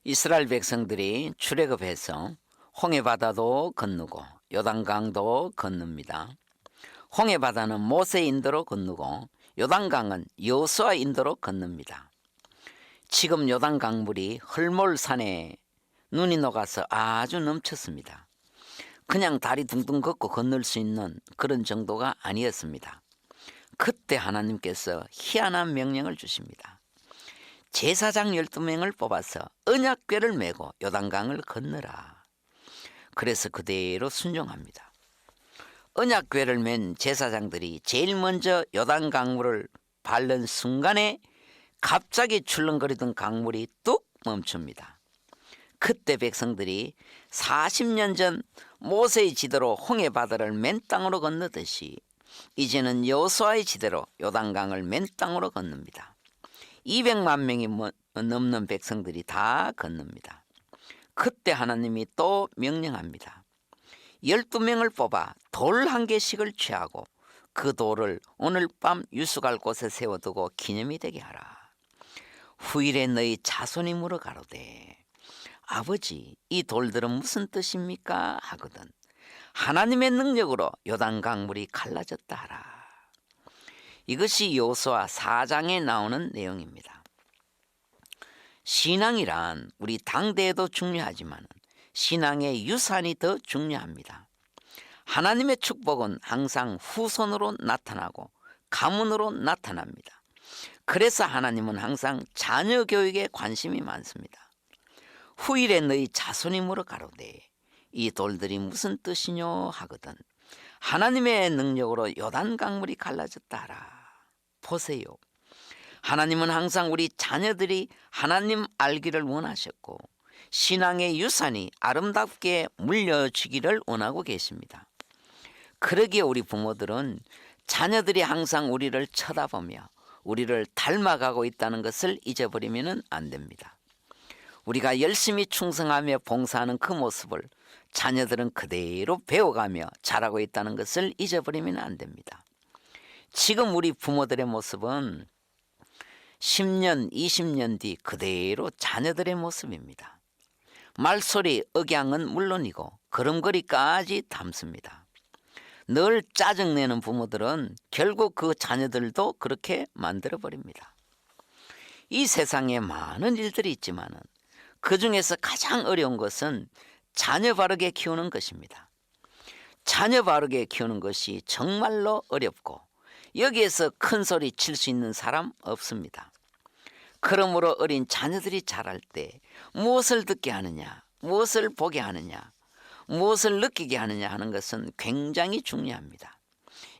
이스라엘 백성들이 출애굽해서 홍해바다도 건너고 요단강도 건넙니다. 홍해바다는 모세 인도로 건너고 요단강은 여호수아 인도로 건넙니다. 지금 요단강물이 헐몰산에 눈이 녹아서 아주 넘쳤습니다. 그냥 다리 둥둥 걷고 건널 수 있는 그런 정도가 아니었습니다. 그때 하나님께서 희한한 명령을 주십니다. 제사장 12명을 뽑아서 언약궤를 메고 요단강을 건너라. 그래서 그대로 순종합니다. 언약궤를 맨 제사장들이 제일 먼저 요단강물을 밟는 순간에 갑자기 출렁거리던 강물이 뚝 멈춥니다. 그때 백성들이 40년 전 모세의 지대로 홍해바다를 맨 땅으로 건너듯이 이제는 여호수아의 지대로 요단강을 맨 땅으로 건넙니다. 200만 명이 넘는 백성들이 다 건넙니다. 그때 하나님이 또 명령합니다. 12명을 뽑아 돌 한 개씩을 취하고 그 돌을 오늘 밤 유숙할 곳에 세워두고 기념이 되게 하라. 후일에 너희 자손이 물어 가로되 아버지 이 돌들은 무슨 뜻입니까? 하거든 하나님의 능력으로 요단강물이 갈라졌다 하라. 이것이 여호수아 4장에 나오는 내용입니다. 신앙이란 우리 당대에도 중요하지만 신앙의 유산이 더 중요합니다. 하나님의 축복은 항상 후손으로 나타나고 가문으로 나타납니다. 그래서 하나님은 항상 자녀 교육에 관심이 많습니다. 후일에 너희 자손이 물어 가로되 이 돌들이 무슨 뜻이뇨 하거든 하나님의 능력으로 요단강물이 갈라졌다 하라. 보세요. 하나님은 항상 우리 자녀들이 하나님 알기를 원하셨고 신앙의 유산이 아름답게 물려주기를 원하고 계십니다. 그러기에 우리 부모들은 자녀들이 항상 우리를 쳐다보며 우리를 닮아가고 있다는 것을 잊어버리면 안 됩니다. 우리가 열심히 충성하며 봉사하는 그 모습을 자녀들은 그대로 배워가며 자라고 있다는 것을 잊어버리면 안 됩니다. 지금 우리 부모들의 모습은 10년, 20년 뒤 그대로 자녀들의 모습입니다. 말소리, 억양은 물론이고 걸음걸이까지 닮습니다. 늘 짜증내는 부모들은 결국 그 자녀들도 그렇게 만들어버립니다. 이 세상에 많은 일들이 있지만 그 중에서 가장 어려운 것은 자녀 바르게 키우는 것입니다. 자녀 바르게 키우는 것이 정말로 어렵고 여기에서 큰 소리 칠 수 있는 사람 없습니다. 그러므로 어린 자녀들이 자랄 때 무엇을 듣게 하느냐, 무엇을 보게 하느냐, 무엇을 느끼게 하느냐 하는 것은 굉장히 중요합니다.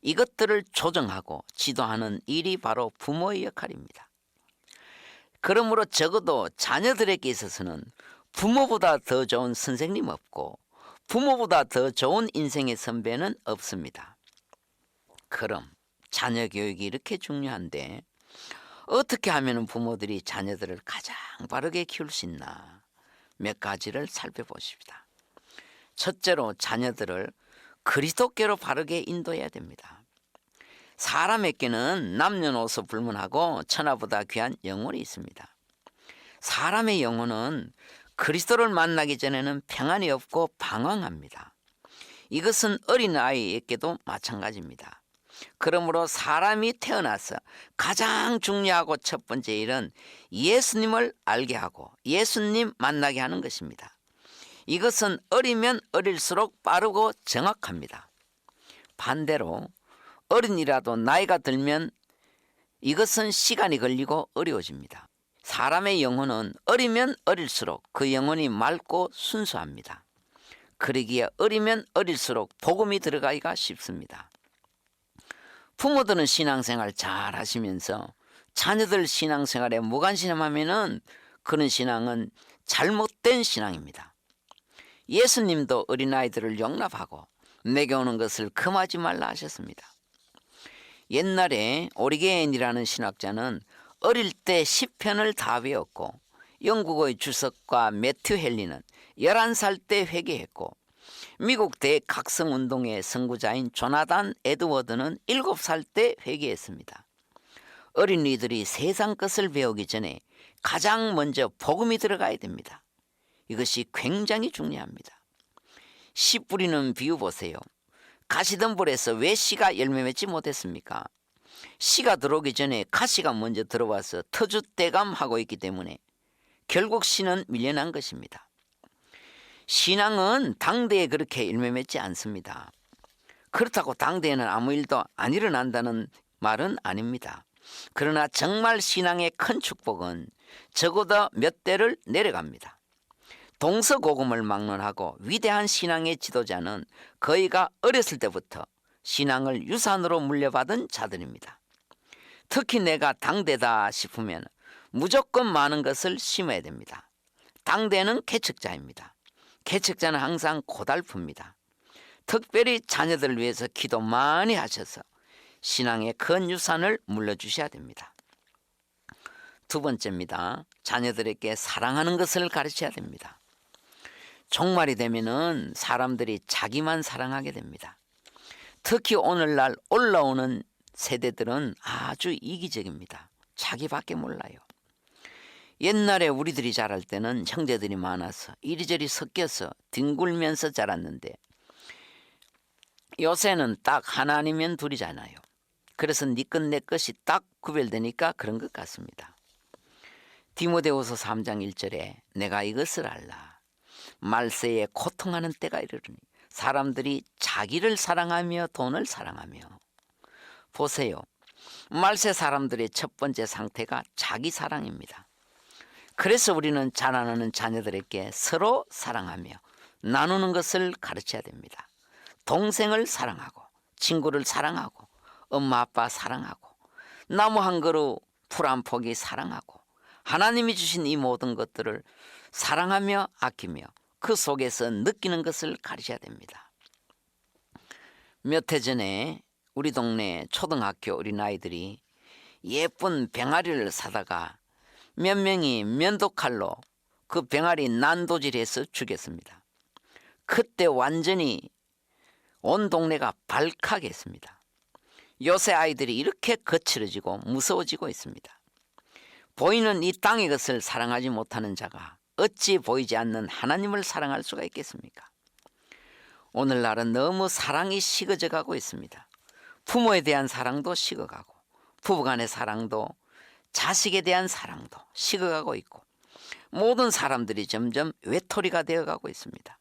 이것들을 조정하고 지도하는 일이 바로 부모의 역할입니다. 그러므로 적어도 자녀들에게 있어서는 부모보다 더 좋은 선생님 없고 부모보다 더 좋은 인생의 선배는 없습니다. 그럼 자녀 교육이 이렇게 중요한데 어떻게 하면 부모들이 자녀들을 가장 바르게 키울 수 있나 몇 가지를 살펴보십시다. 첫째로 자녀들을 그리스도께로 바르게 인도해야 됩니다. 사람에게는 남녀노소 불문하고 천하보다 귀한 영혼이 있습니다. 사람의 영혼은 그리스도를 만나기 전에는 평안이 없고 방황합니다. 이것은 어린아이에게도 마찬가지입니다. 그러므로 사람이 태어나서 가장 중요하고 첫 번째 일은 예수님을 알게 하고 예수님 만나게 하는 것입니다. 이것은 어리면 어릴수록 빠르고 정확합니다. 반대로 어린이라도 나이가 들면 이것은 시간이 걸리고 어려워집니다. 사람의 영혼은 어리면 어릴수록 그 영혼이 맑고 순수합니다. 그러기에 어리면 어릴수록 복음이 들어가기가 쉽습니다. 부모들은 신앙생활 잘 하시면서 자녀들 신앙생활에 무관심하면은 그런 신앙은 잘못된 신앙입니다. 예수님도 어린아이들을 용납하고 내게 오는 것을 금하지 말라 하셨습니다. 옛날에 오리겐이라는 신학자는 어릴 때 시편을 다 외웠고 영국의 주석가 매튜 헨리는 11살 때 회개했고 미국 대각성운동의 선구자인 조나단 에드워드는 7살 때 회개했습니다. 어린이들이 세상 것을 배우기 전에 가장 먼저 복음이 들어가야 됩니다. 이것이 굉장히 중요합니다. 씨 뿌리는 비유 보세요. 가시덤불에서 왜 씨가 열매 맺지 못했습니까? 씨가 들어오기 전에 가시가 먼저 들어와서 터줏대감하고 있기 때문에 결국 씨는 밀려난 것입니다. 신앙은 당대에 그렇게 열매 맺지 않습니다. 그렇다고 당대에는 아무 일도 안 일어난다는 말은 아닙니다. 그러나 정말 신앙의 큰 축복은 적어도 몇 대를 내려갑니다. 동서고금을 막론하고 위대한 신앙의 지도자는 거의가 어렸을 때부터 신앙을 유산으로 물려받은 자들입니다. 특히 내가 당대다 싶으면 무조건 많은 것을 심어야 됩니다. 당대는 개척자입니다. 개척자는 항상 고달픕니다. 특별히 자녀들을 위해서 기도 많이 하셔서 신앙의 큰 유산을 물려주셔야 됩니다. 두 번째입니다. 자녀들에게 사랑하는 것을 가르쳐야 됩니다. 종말이 되면은 사람들이 자기만 사랑하게 됩니다. 특히 오늘날 올라오는 세대들은 아주 이기적입니다. 자기밖에 몰라요. 옛날에 우리들이 자랄 때는 형제들이 많아서 이리저리 섞여서 뒹굴면서 자랐는데 요새는 딱 하나 아니면 둘이잖아요. 그래서 네 것 내 것이 딱 구별되니까 그런 것 같습니다. 디모데후서 3장 1절에 내가 이것을 알라. 말세에 고통하는 때가 이르르니 사람들이 자기를 사랑하며 돈을 사랑하며. 보세요. 말세 사람들의 첫 번째 상태가 자기 사랑입니다. 그래서 우리는 자라나는 자녀들에게 서로 사랑하며 나누는 것을 가르쳐야 됩니다. 동생을 사랑하고 친구를 사랑하고 엄마 아빠 사랑하고 나무 한 그루 풀 한 포기 사랑하고 하나님이 주신 이 모든 것들을 사랑하며 아끼며 그 속에서 느끼는 것을 가르쳐야 됩니다. 몇 해 전에 우리 동네 초등학교 어린아이들이 예쁜 병아리를 사다가 몇 명이 면도칼로 그 병아리 난도질해서 죽였습니다. 그때 완전히 온 동네가 발칵했습니다. 요새 아이들이 이렇게 거칠어지고 무서워지고 있습니다. 보이는 이 땅의 것을 사랑하지 못하는 자가 어찌 보이지 않는 하나님을 사랑할 수가 있겠습니까? 오늘날은 너무 사랑이 식어져 가고 있습니다. 부모에 대한 사랑도 식어가고 부부간의 사랑도 자식에 대한 사랑도 식어가고 있고 모든 사람들이 점점 외톨이가 되어가고 있습니다.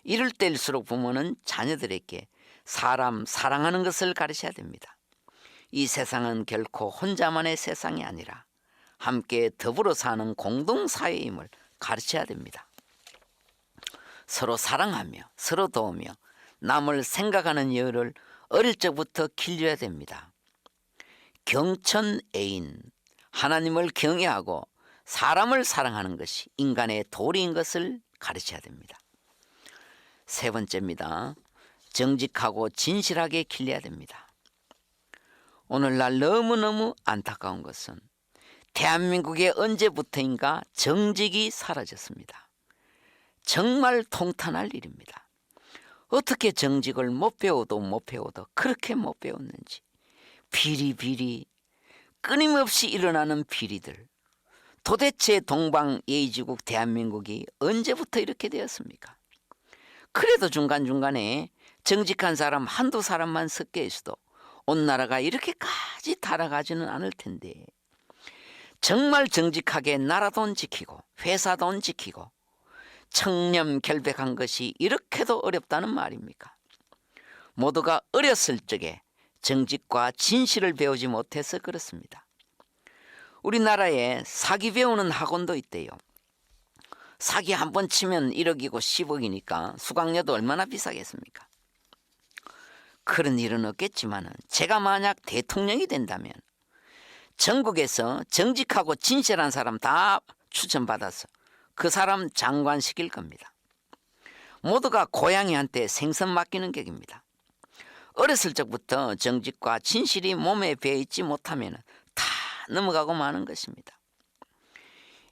이럴 때일수록 부모는 자녀들에게 사람 사랑하는 것을 가르쳐야 됩니다. 이 세상은 결코 혼자만의 세상이 아니라 함께 더불어 사는 공동사회임을 가르쳐야 됩니다. 서로 사랑하며 서로 도우며 남을 생각하는 여를 어릴 적부터 길러야 됩니다. 경천애인, 하나님을 경외하고 사람을 사랑하는 것이 인간의 도리인 것을 가르쳐야 됩니다. 세 번째입니다. 정직하고 진실하게 길러야 됩니다. 오늘날 너무너무 안타까운 것은 대한민국에 언제부터인가 정직이 사라졌습니다. 정말 통탄할 일입니다. 어떻게 정직을 못 배워도 그렇게 못 배웠는지 비리비리 끊임없이 일어나는 비리들. 도대체 동방예의지국 대한민국이 언제부터 이렇게 되었습니까? 그래도 중간중간에 정직한 사람 한두 사람만 섞여 있어도 온 나라가 이렇게까지 타락하지는 않을 텐데 정말 정직하게 나라 돈 지키고 회사 돈 지키고 청렴 결백한 것이 이렇게도 어렵다는 말입니까? 모두가 어렸을 적에 정직과 진실을 배우지 못해서 그렇습니다. 우리나라에 사기 배우는 학원도 있대요. 사기 한 번 치면 1억이고 10억이니까 수강료도 얼마나 비싸겠습니까? 그런 일은 없겠지만 제가 만약 대통령이 된다면 전국에서 정직하고 진실한 사람 다 추천받아서 그 사람 장관시킬 겁니다. 모두가 고양이한테 생선 맡기는 격입니다. 어렸을 적부터 정직과 진실이 몸에 배어있지 못하면 다 넘어가고 마는 것입니다.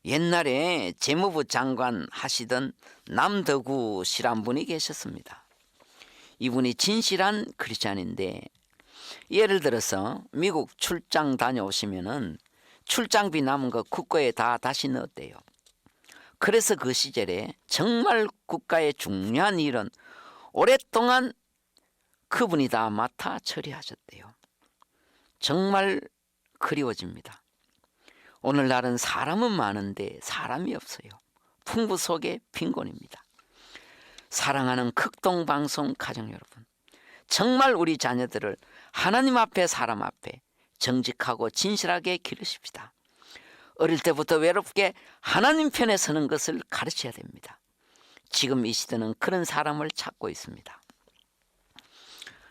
옛날에 재무부 장관 하시던 남덕우 씨란 분이 계셨습니다. 이분이 진실한 크리스찬인데 예를 들어서 미국 출장 다녀오시면은 출장비 남은 거 국고에 다 다시 넣었대요. 그래서 그 시절에 정말 국가의 중요한 일은 오랫동안 그분이 다 맡아 처리하셨대요. 정말 그리워집니다. 오늘날은 사람은 많은데 사람이 없어요. 풍부 속에 빈곤입니다. 사랑하는 극동방송 가정 여러분, 정말 우리 자녀들을 하나님 앞에 사람 앞에 정직하고 진실하게 기르십시다. 어릴 때부터 외롭게 하나님 편에 서는 것을 가르쳐야 됩니다. 지금 이 시대는 그런 사람을 찾고 있습니다.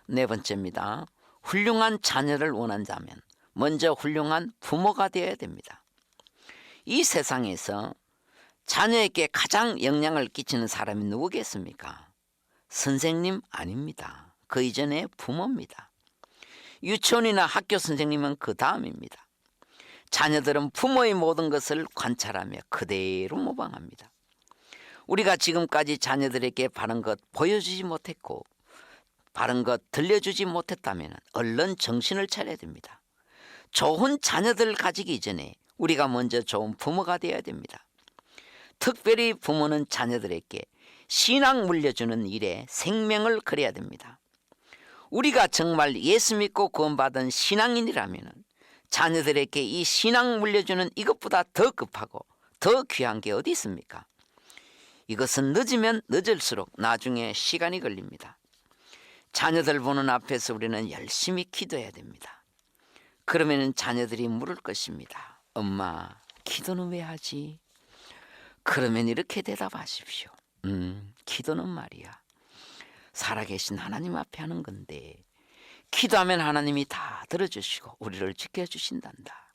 네 번째입니다. 훌륭한 자녀를 원한다면 먼저 훌륭한 부모가 되어야 됩니다. 이 세상에서 자녀에게 가장 영향을 끼치는 사람이 누구겠습니까? 선생님 아닙니다. 그 이전에 부모입니다. 유치원이나 학교 선생님은 그 다음입니다. 자녀들은 부모의 모든 것을 관찰하며 그대로 모방합니다. 우리가 지금까지 자녀들에게 바른 것 보여주지 못했고 바른 것 들려주지 못했다면 얼른 정신을 차려야 됩니다. 좋은 자녀들을 가지기 이전에 우리가 먼저 좋은 부모가 되어야 됩니다. 특별히 부모는 자녀들에게 신앙 물려주는 일에 생명을 걸어야 됩니다. 우리가 정말 예수 믿고 구원받은 신앙인이라면 자녀들에게 이 신앙 물려주는 이것보다 더 급하고 더 귀한 게 어디 있습니까? 이것은 늦으면 늦을수록 나중에 시간이 걸립니다. 자녀들 보는 앞에서 우리는 열심히 기도해야 됩니다. 그러면 자녀들이 물을 것입니다. 엄마, 기도는 왜 하지? 그러면 이렇게 대답하십시오. 기도는 말이야, 살아계신 하나님 앞에 하는 건데 기도하면 하나님이 다 들어주시고 우리를 지켜주신단다.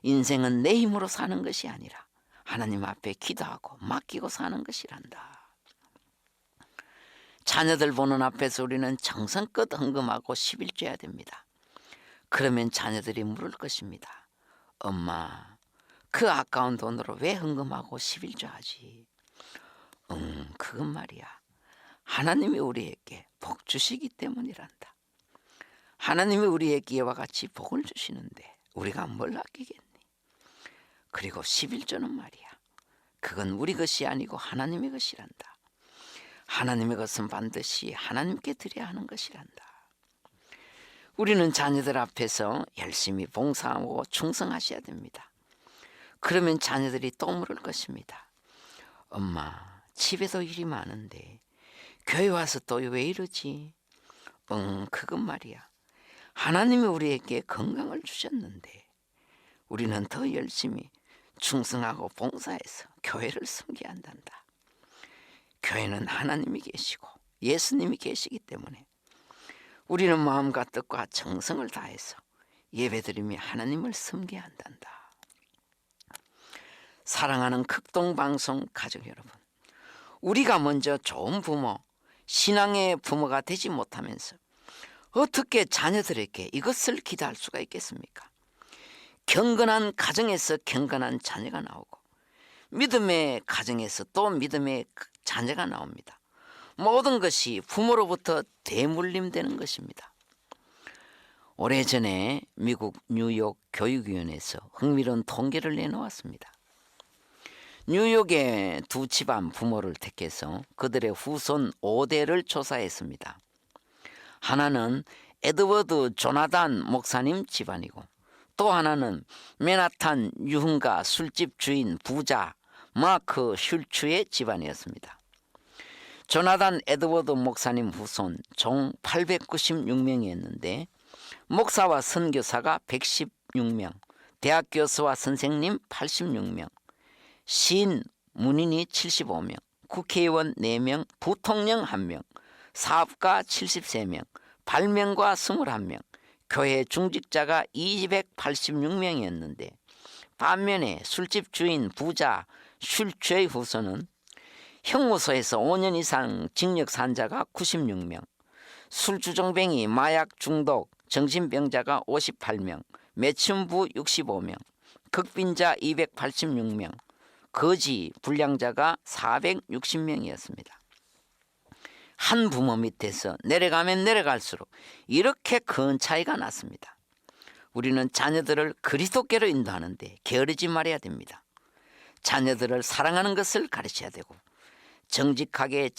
인생은 내 힘으로 사는 것이 아니라 하나님 앞에 기도하고 맡기고 사는 것이란다. 자녀들 보는 앞에서 우리는 정성껏 헌금하고 11조해야 됩니다. 그러면 자녀들이 물을 것입니다. 엄마, 그 아까운 돈으로 왜 헌금하고 11조 하지? 그건 말이야, 하나님이 우리에게 복 주시기 때문이란다. 하나님이 우리에게 이와 같이 복을 주시는데 우리가 뭘 아끼겠니? 그리고 11조는 말이야, 그건 우리 것이 아니고 하나님의 것이란다. 하나님의 것은 반드시 하나님께 드려야 하는 것이란다. 우리는 자녀들 앞에서 열심히 봉사하고 충성하셔야 됩니다. 그러면 자녀들이 또 물을 것입니다. 엄마, 집에도 일이 많은데 교회 와서 또 왜 이러지? 그건 말이야, 하나님이 우리에게 건강을 주셨는데 우리는 더 열심히 충성하고 봉사해서 교회를 섬겨야 한단다. 교회는 하나님이 계시고 예수님이 계시기 때문에 우리는 마음과 뜻과 정성을 다해서 예배드리며 하나님을 섬겨야 한단다. 사랑하는 극동방송 가족 여러분, 우리가 먼저 좋은 부모, 신앙의 부모가 되지 못하면서 어떻게 자녀들에게 이것을 기대할 수가 있겠습니까? 경건한 가정에서 경건한 자녀가 나오고 믿음의 가정에서 또 믿음의 자녀가 나옵니다. 모든 것이 부모로부터 대물림되는 것입니다. 오래전에 미국 뉴욕 교육위원회에서 흥미로운 통계를 내놓았습니다. 뉴욕의 두 집안 부모를 택해서 그들의 후손 5대를 조사했습니다. 하나는 에드워드 조나단 목사님 집안이고 또 하나는 맨하탄 유흥가 술집 주인 부자 마크 슐츠의 집안이었습니다. 조나단 에드워드 목사님 후손 총 896명이었는데 목사와 선교사가 116명, 대학 교수와 선생님 86명, 시인, 문인이 75명, 국회의원 4명, 부통령 1명, 사업가 73명, 발명가 21명, 교회 중직자가 286명이었는데 반면에 술집 주인 부자 슐츠의 후손은 형무소에서 5년 이상 징역 산자가 96명, 술주정뱅이, 마약 중독, 정신병자가 58명, 매춘부 65명, 극빈자 286명, 거지, 불량자가 460명이었습니다. 한 부모 밑에서 내려가면 내려갈수록 이렇게 큰 차이가 났습니다. 우리는 자녀들을 그리스도께로 인도하는데 게으르지 말아야 됩니다. 자녀들을 사랑하는 것을 가르쳐야 되고 정직하게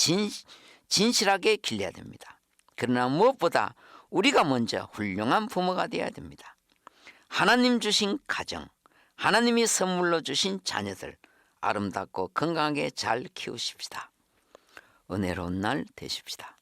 진실하게 길러야 됩니다. 그러나 무엇보다 우리가 먼저 훌륭한 부모가 되어야 됩니다. 하나님 주신 가정, 하나님이 선물로 주신 자녀들 아름답고 건강하게 잘 키우십시다. 은혜로운 날 되십시다.